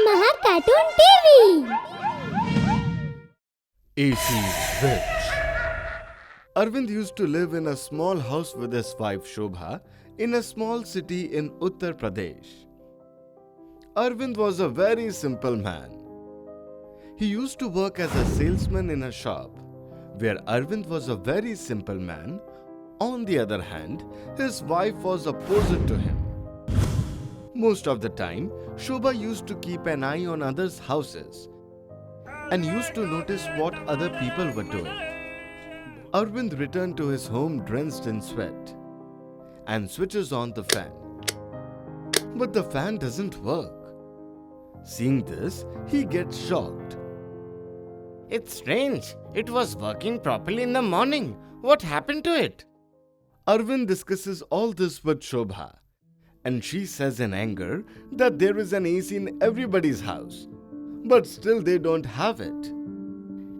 Maha Cartoon TV. AC Rich. Arvind used to live in a small house with his wife Shobha in a small city in Uttar Pradesh. Arvind was a very simple man. He used to work as a salesman in a shop, where Arvind was a very simple man. On the other hand, his wife was opposite to him. Most of the time, Shobha used to keep an eye on others' houses and used to notice what other people were doing. Arvind returned to his home drenched in sweat and switches on the fan. But the fan doesn't work. Seeing this, he gets shocked. It's strange. It was working properly in the morning. What happened to it? Arvind discusses all this with Shobha, and she says in anger that there is an AC in everybody's house, but still they don't have it.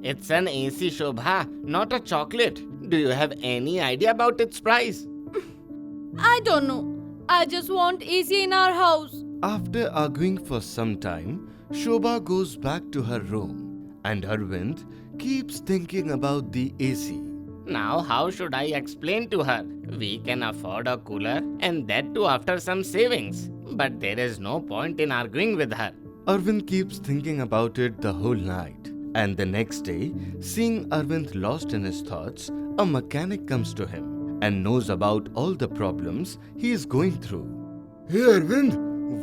It's an AC, Shobha, not a chocolate. Do you have any idea about its price? I don't know. I just want AC in our house. After arguing for some time, Shobha goes back to her room, and Arvind keeps thinking about the AC. Now, how should I explain to her? We can afford a cooler, and that too after some savings. But there is no point in arguing with her. Arvind keeps thinking about it the whole night. And the next day, seeing Arvind lost in his thoughts, a mechanic comes to him and knows about all the problems he is going through. Hey Arvind,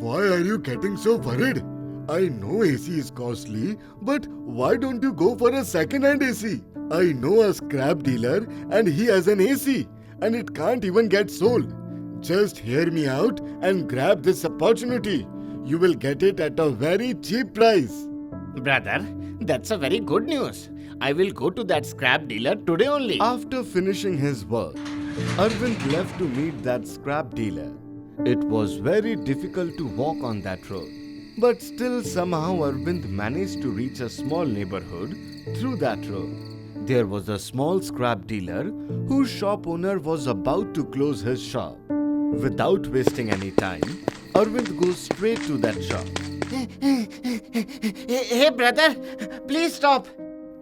why are you getting so worried? I know AC is costly, but why don't you go for a second-hand AC? I know a scrap dealer and he has an AC and it can't even get sold. Just hear me out and grab this opportunity. You will get it at a very cheap price. Brother, that's a very good news. I will go to that scrap dealer today only. After finishing his work, Arvind left to meet that scrap dealer. It was very difficult to walk on that road. But still somehow Arvind managed to reach a small neighborhood through that road. There was a small scrap dealer whose shop owner was about to close his shop. Without wasting any time, Arvind goes straight to that shop. Hey brother, please stop.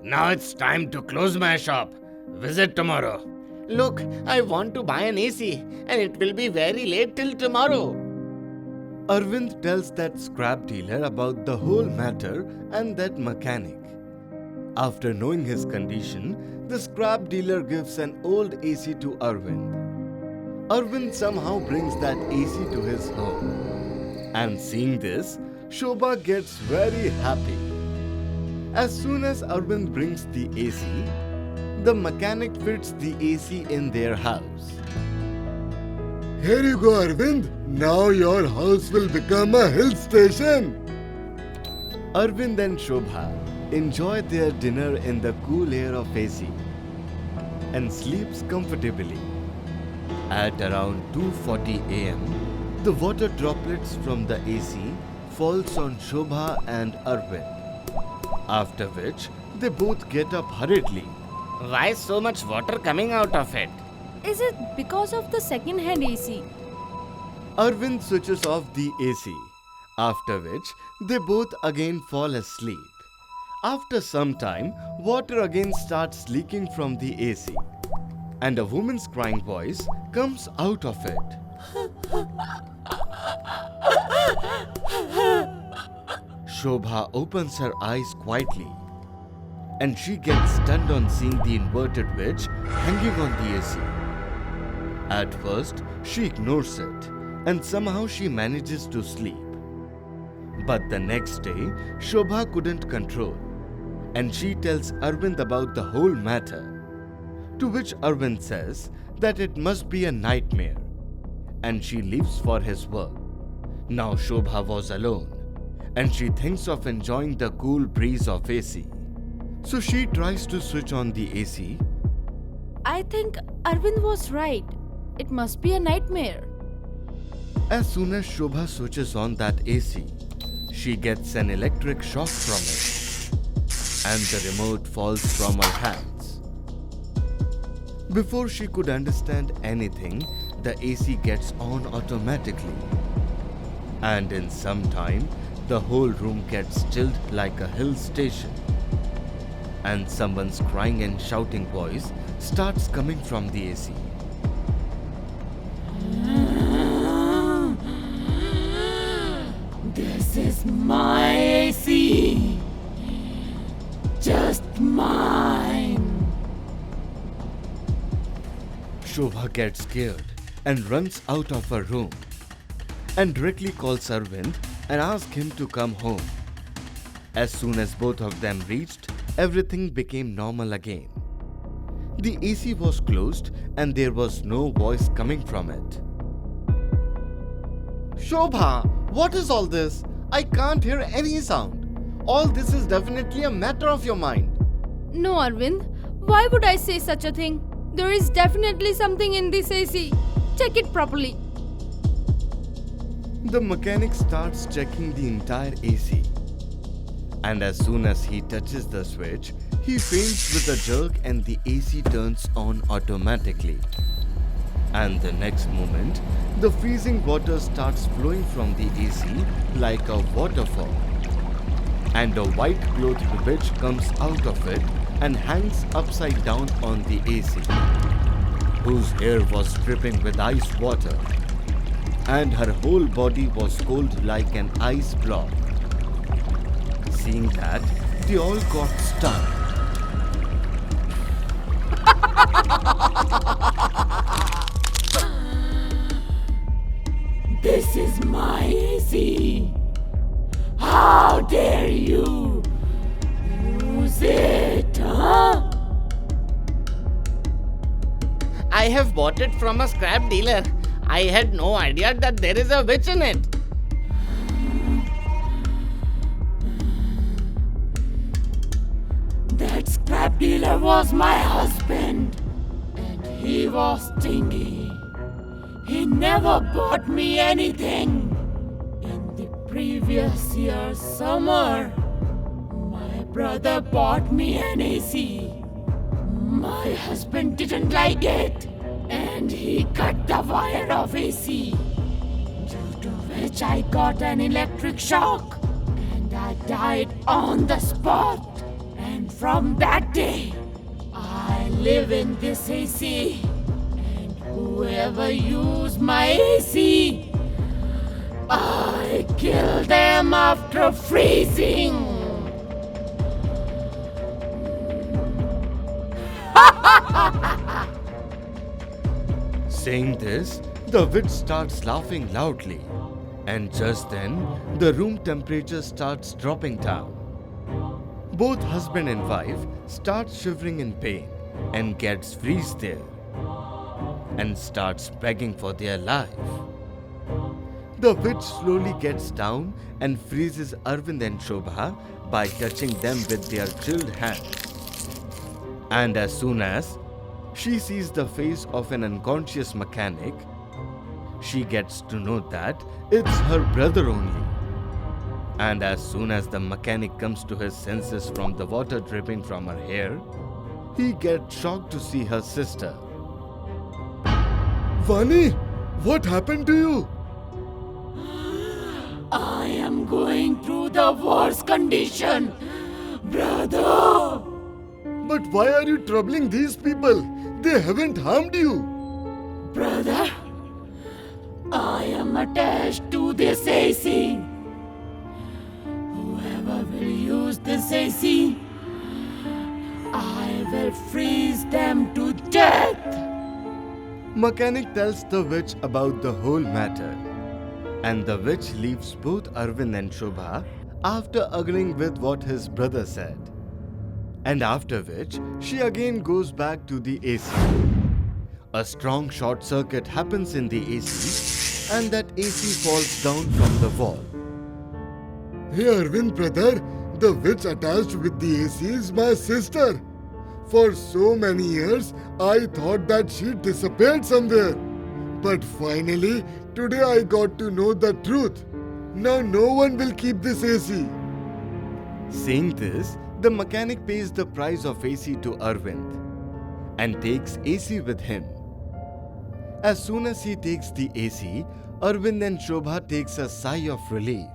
Now it's time to close my shop. Visit tomorrow. Look, I want to buy an AC and it will be very late till tomorrow. Arvind tells that scrap dealer about the whole matter and that mechanic. After knowing his condition, the scrap dealer gives an old AC to Arvind. Arvind somehow brings that AC to his home. And seeing this, Shobha gets very happy. As soon as Arvind brings the AC, the mechanic fits the AC in their house. Here you go Arvind. Now your house will become a hill station. Arvind and Shobha enjoy their dinner in the cool air of AC and sleeps comfortably. At around 2:40 am, the water droplets from the AC falls on Shobha and Arvind. After which, they both get up hurriedly. Why so much water coming out of it? Is it because of the second-hand AC? Arvind switches off the AC, after which they both again fall asleep. After some time, water again starts leaking from the AC, and a woman's crying voice comes out of it. Shobha opens her eyes quietly, and she gets stunned on seeing the inverted witch hanging on the AC. At first, she ignores it, and somehow she manages to sleep. But the next day, Shobha couldn't control, and she tells Arvind about the whole matter. To which Arvind says that it must be a nightmare, and she leaves for his work. Now Shobha was alone, and she thinks of enjoying the cool breeze of AC. So she tries to switch on the AC. I think Arvind was right. It must be a nightmare. As soon as Shobha switches on that AC, she gets an electric shock from it, and the remote falls from her hands. Before she could understand anything, the AC gets on automatically. And in some time, the whole room gets chilled like a hill station. And someone's crying and shouting voice starts coming from the AC. This is my AC. Just mine. Shobha gets scared and runs out of her room and directly calls Arvind and asks him to come home. As soon as both of them reached, everything became normal again. The AC was closed and there was no voice coming from it. Shobha, what is all this? I can't hear any sound. All this is definitely a matter of your mind. No, Arvind. Why would I say such a thing? There is definitely something in this AC. Check it properly. The mechanic starts checking the entire AC. And as soon as he touches the switch, he faints with a jerk and the AC turns on automatically. And the next moment, the freezing water starts flowing from the AC like a waterfall. And a white clothed witch comes out of it and hangs upside down on the AC, whose hair was dripping with ice water. And her whole body was cold like an ice block. Seeing that, they all got stunned. This is my AC. How dare you use it, huh? I have bought it from a scrap dealer. I had no idea that there is a witch in it. That scrap dealer was my husband, and he was stingy. He never bought me anything. In the previous year's summer, my brother bought me an AC. My husband didn't like it, and he cut the wire of AC, due to which I got an electric shock, and I died on the spot. And from that day, I live in this AC. And whoever used my AC, I kill them after freezing. Saying this, the witch starts laughing loudly. And just then, the room temperature starts dropping down. Both husband and wife start shivering in pain and gets freeze there and starts begging for their life. The witch slowly gets down and freezes Arvind and Shobha by touching them with their chilled hands. And as soon as she sees the face of an unconscious mechanic, she gets to know that it's her brother only. And as soon as the mechanic comes to his senses from the water dripping from her hair, he gets shocked to see her sister. Vani, what happened to you? I am going through the worst condition, brother. But why are you troubling these people? They haven't harmed you. Brother, I am attached to this AC. Whoever will use this AC, I will freeze them to death. Mechanic tells the witch about the whole matter. And the witch leaves both Arvind and Shobha after agreeing with what his brother said. And after which, she again goes back to the AC. A strong short circuit happens in the AC, and that AC falls down from the wall. Hey Arvind brother, the witch attached with the AC is my sister. For so many years, I thought that she disappeared somewhere. But finally, today I got to know the truth. Now no one will keep this AC. Saying this, the mechanic pays the price of AC to Arvind and takes AC with him. As soon as he takes the AC, Arvind and Shobha takes a sigh of relief.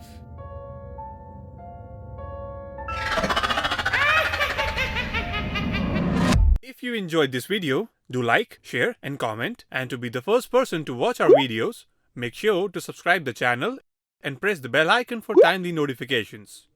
If you enjoyed this video, do like, share and comment, and to be the first person to watch our videos, make sure to subscribe the channel and press the bell icon for timely notifications.